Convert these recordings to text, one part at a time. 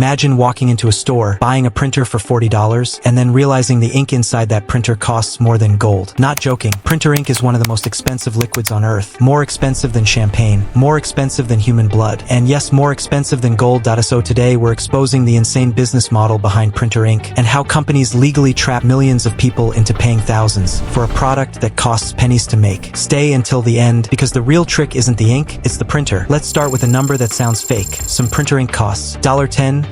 Imagine walking into a store, buying a printer for $40, and then realizing the ink inside that printer costs more than gold. Not joking, printer ink is one of the most expensive liquids on earth. More expensive than champagne, more expensive than human blood, and yes, more expensive than gold. So today we're exposing the insane business model behind printer ink and how companies legally trap millions of people into paying thousands for a product that costs pennies to make. Stay until the end, because the real trick isn't the ink, it's the printer. Let's start with a number that sounds fake. Some printer ink costs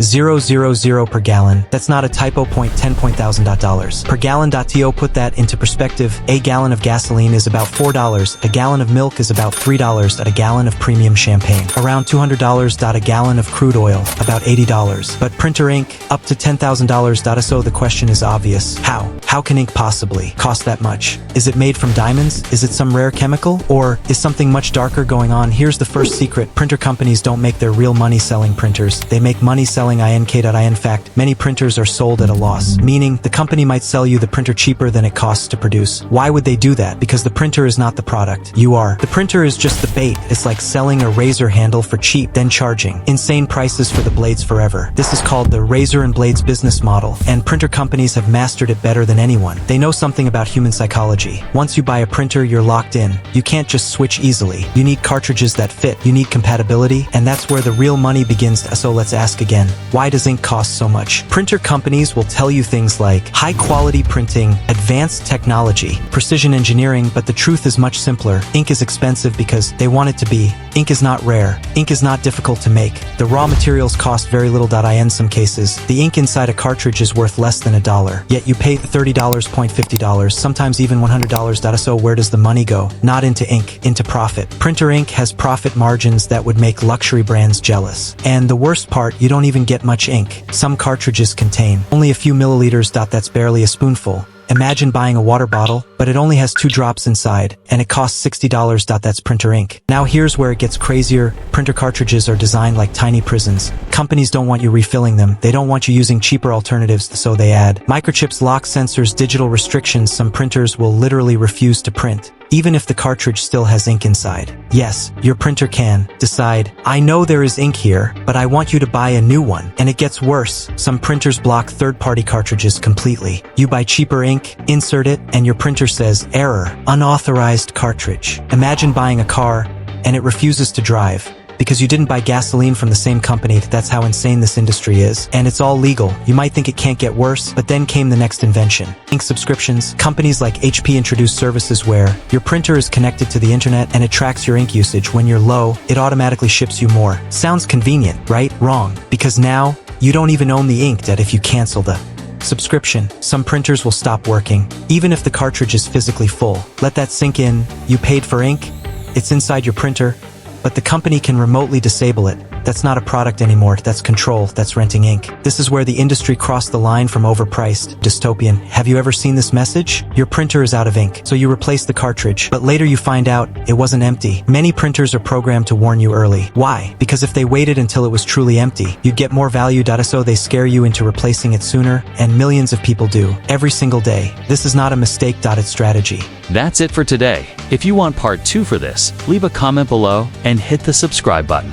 $10,000 per gallon. That's not a typo. $10,000 per gallon. To put that into perspective, a gallon of gasoline is about $4, a gallon of milk is about $3, at a gallon of premium champagne around $200, a gallon of crude oil about $80. But printer ink up to $10,000. So the question is obvious. How can ink possibly cost that much? Is it made from diamonds? Is it some rare chemical? Or is something much darker going on? Here's the first secret. Printer companies don't make their real money selling printers. They make money selling ink. In fact, many printers are sold at a loss, meaning the company might sell you the printer cheaper than it costs to produce. Why would they do that? Because the printer is not the product. You are. The printer is just the bait. It's like selling a razor handle for cheap, then charging insane prices for the blades forever. This is called the razor and blades business model, and printer companies have mastered it better than anyone. They know something about human psychology. Once you buy a printer, you're locked in. You can't just switch easily. You need cartridges that fit. You need compatibility, and that's where the real money begins. So let's ask again, why does ink cost so much? Printer companies will tell you things like high quality printing, advanced technology, precision engineering, but the truth is much simpler. Ink is expensive because they want it to be. Ink is not rare. Ink is not difficult to make. The raw materials cost very little. In some cases, the ink inside a cartridge is worth less than $1, yet you pay $30, $50, sometimes even $100. So where does the money go? Not into ink, into profit. Printer ink has profit margins that would make luxury brands jealous. And the worst part, you don't even get much ink. Some cartridges contain only a few milliliters. That's barely a spoonful. Imagine buying a water bottle, but it only has 2 drops inside, and it costs $60. That's printer ink. Now here's where it gets crazier. Printer cartridges are designed like tiny prisons. Companies don't want you refilling them. They don't want you using cheaper alternatives, so they add microchips, lock sensors, digital restrictions. Some printers will literally refuse to print, even if the cartridge still has ink inside. Yes, your printer can decide, I know there is ink here, but I want you to buy a new one. And it gets worse. Some printers block third-party cartridges completely. You buy cheaper ink, insert it, and your printer says, error, unauthorized cartridge. Imagine buying a car, and it refuses to drive because you didn't buy gasoline from the same company. That's how insane this industry is. And it's all legal. You might think it can't get worse, but then came the next invention. Ink subscriptions. Companies like HP introduced services where your printer is connected to the internet and it tracks your ink usage. When you're low, it automatically ships you more. Sounds convenient, right? Wrong. Because now, you don't even own the ink if you cancel the subscription. Some printers will stop working, even if the cartridge is physically full. Let that sink in. You paid for ink. It's inside your printer, but the company can remotely disable it. That's not a product anymore. That's control. That's renting ink. This is where the industry crossed the line from overpriced, dystopian. Have you ever seen this message? Your printer is out of ink, so you replace the cartridge, but later you find out it wasn't empty. Many printers are programmed to warn you early. Why? Because if they waited until it was truly empty, you'd get more value. So they scare you into replacing it sooner, and millions of people do, every single day. This is not a mistake. It's strategy. That's it for today. If you want part 2 for this, leave a comment below and hit the subscribe button.